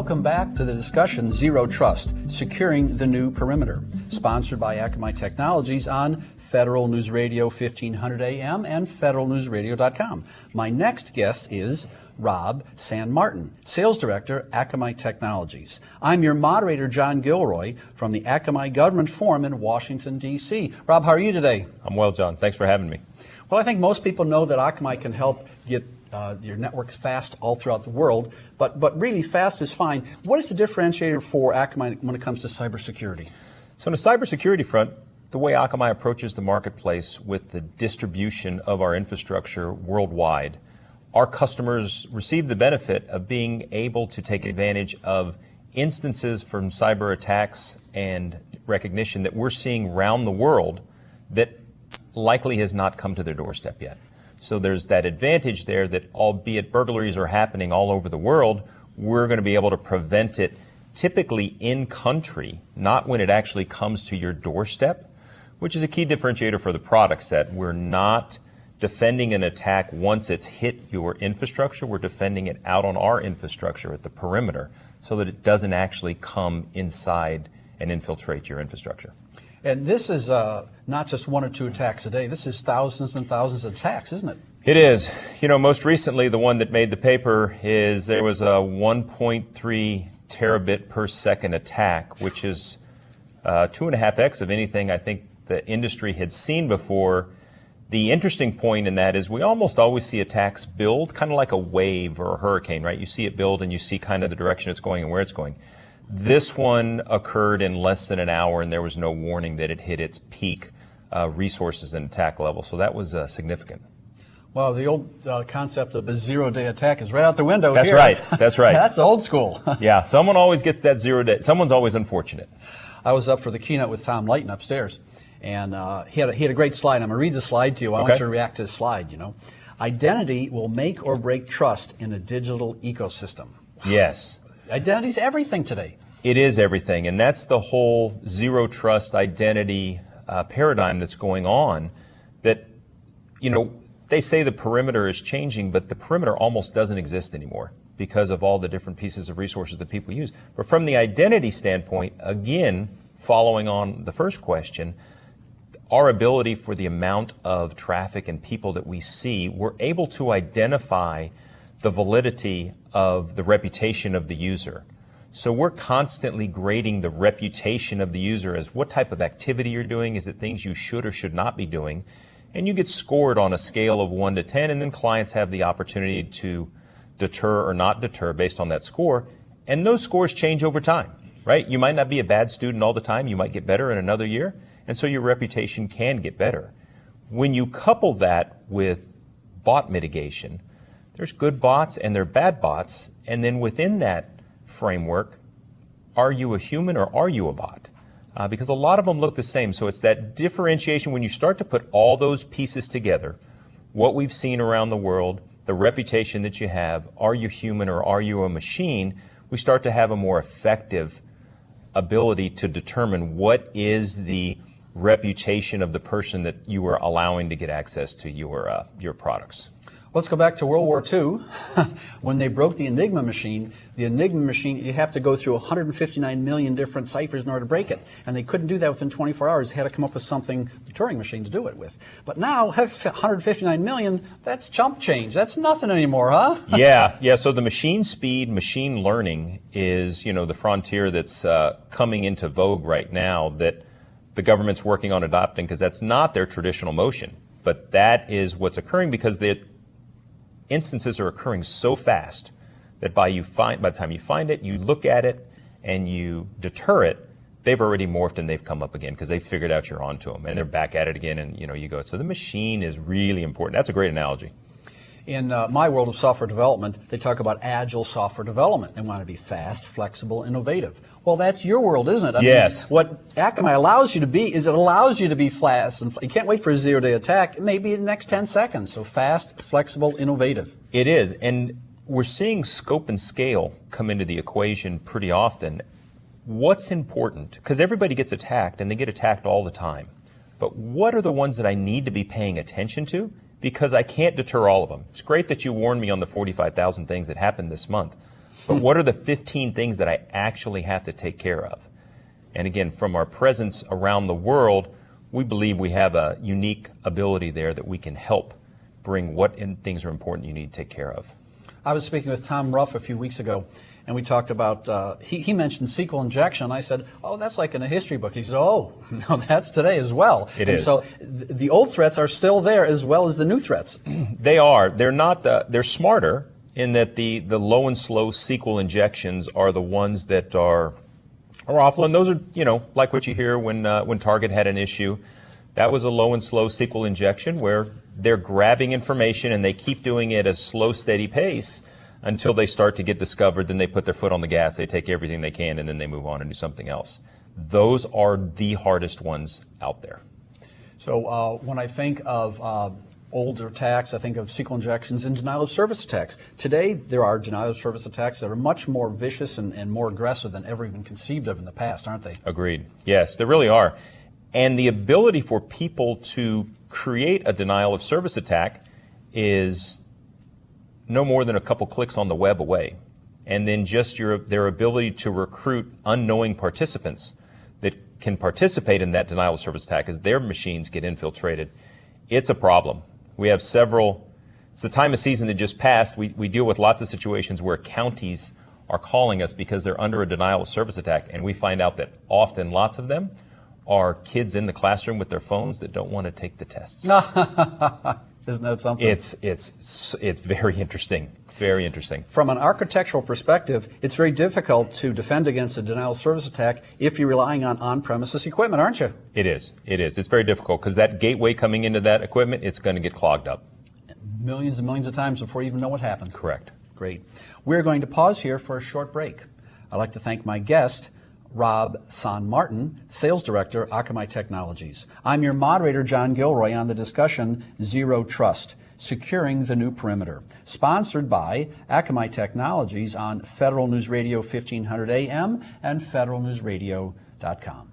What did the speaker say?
Welcome back to the discussion, Zero Trust, Securing the New Perimeter, sponsored by Akamai Technologies on Federal News Radio 1500 AM and federalnewsradio.com. My next guest is Rob SanMartin, Sales Director, Akamai Technologies. I'm your moderator, John Gilroy, from the Akamai Government Forum in Washington, D.C. Rob, how are you today? I'm well, John. Thanks for having me. Well, I think most people know that Akamai can help get your networks fast all throughout the world, but really fast is fine. What is the differentiator for Akamai when it comes to cybersecurity? So on the cybersecurity front, the way Akamai approaches the marketplace with the distribution of our infrastructure worldwide, our customers receive the benefit of being able to take advantage of instances from cyber attacks and recognition that we're seeing around the world that likely has not come to their doorstep yet. So there's that advantage there that albeit burglaries are happening all over the world, we're going to be able to prevent it typically in country, not when it actually comes to your doorstep, which is a key differentiator for the product set. We're not defending an attack once it's hit your infrastructure. We're defending it out on our infrastructure at the perimeter so that it doesn't actually come inside and infiltrate your infrastructure. And this is not just one or two attacks a day. This is thousands and thousands of attacks, isn't it? It is. You know, most recently, the one that made the paper is there was a 1.3 terabit per second attack, which is 2.5x of anything I think the industry had seen before. The interesting point in that is we almost always see attacks build kind of like a wave or a hurricane, right? You see it build and you see kind of the direction it's going and where it's going. This one occurred in less than an hour, and there was no warning that it hit its peak resources and attack level. So that was significant. Well, the old concept of a zero-day attack is right out the window That's here. right. That's right. That's old school. Yeah, someone always gets that 0 day. Someone's always unfortunate. I was up for the keynote with Tom Leighton upstairs, and he had a great slide. I'm going to read the slide to you. I want you to react to the slide, you know. Identity will make or break trust in a digital ecosystem. Yes. Identity's everything today. It is everything, and that's the whole zero trust identity paradigm that's going on. That, you know, they say the perimeter is changing, but the perimeter almost doesn't exist anymore because of all the different pieces of resources that people use. But from the identity standpoint, again, following on the first question, our ability for the amount of traffic and people that we see, we're able to identify the validity of the reputation of the user. So we're constantly grading the reputation of the user as what type of activity you're doing. Is it things you should or should not be doing? And you get scored on a scale of 1 to 10, and then clients have the opportunity to deter or not deter based on that score. And those scores change over time, right? You might not be a bad student all the time. You might get better in another year, and so your reputation can get better. When you couple that with bot mitigation, there's good bots and there are bad bots, and then within that framework, are you a human or are you a bot? Because a lot of them look the same. So it's that differentiation when you start to put all those pieces together, what we've seen around the world, the reputation that you have, are you human or are you a machine, we start to have a more effective ability to determine what is the reputation of the person that you are allowing to get access to your products. Let's go back to World War II. When they broke the Enigma machine, you have to go through 159 million different ciphers in order to break it. And they couldn't do that within 24 hours. They had to come up with something, the Turing machine, to do it with. But now, 159 million, that's chump change. That's nothing anymore, huh? Yeah. So the machine speed, machine learning is, the frontier that's coming into vogue right now that the government's working on adopting, because that's not their traditional motion. But that is what's occurring because the instances are occurring so fast that by the time you find it, you look at it, and you deter it, they've already morphed and they've come up again because they've figured out you're onto them, and they're back at it again, and you go. So the machine is really important. That's a great analogy. In my world of software development, they talk about agile software development. They want to be fast, flexible, innovative. Well, that's your world, isn't it? Yes. I mean, what Akamai allows you to be is it allows you to be fast. And you can't wait for a zero-day attack. Maybe in the next 10 seconds. So fast, flexible, innovative. It is. And we're seeing scope and scale come into the equation pretty often. What's important? Because everybody gets attacked, and they get attacked all the time. But what are the ones that I need to be paying attention to? Because I can't deter all of them. It's great that you warned me on the 45,000 things that happened this month. but what are the 15 things that I actually have to take care of? And again, from our presence around the world, we believe we have a unique ability there that we can help bring what things are important you need to take care of. I was speaking with Tom Ruff a few weeks ago, and we talked about, he mentioned SQL injection. I said, oh, that's like in a history book. He said, oh, no, that's today as well. It is. So the old threats are still there as well as the new threats. They are. They're not they're smarter in that the low and slow SQL injections are the ones that are awful. And those are, like what you hear when Target had an issue. That was a low and slow SQL injection where they're grabbing information and they keep doing it at a slow, steady pace until they start to get discovered. Then they put their foot on the gas, they take everything they can, and then they move on and do something else. Those are the hardest ones out there. So when I think of older attacks, I think of SQL injections and denial of service attacks. Today, there are denial of service attacks that are much more vicious and more aggressive than ever even conceived of in the past, aren't they? Agreed. Yes, they really are. And the ability for people to create a denial of service attack is no more than a couple clicks on the web away. And then just their ability to recruit unknowing participants that can participate in that denial of service attack as their machines get infiltrated. It's a problem. We have several. It's the time of season that just passed. We deal with lots of situations where counties are calling us because they're under a denial of service attack, and we find out that often lots of them are kids in the classroom with their phones that don't want to take the tests. Isn't that something? It's very interesting. Very interesting. From an architectural perspective, it's very difficult to defend against a denial of service attack if you're relying on on-premises equipment, aren't you? It is. It is. It's very difficult because that gateway coming into that equipment, it's going to get clogged up. Millions and millions of times before you even know what happened. Correct. Great. We're going to pause here for a short break. I'd like to thank my guest, Rob SanMartin, Sales Director, Akamai Technologies. I'm your moderator, John Gilroy, on the discussion Zero Trust, Securing the New Perimeter, sponsored by Akamai Technologies on Federal News Radio 1500 AM and federalnewsradio.com.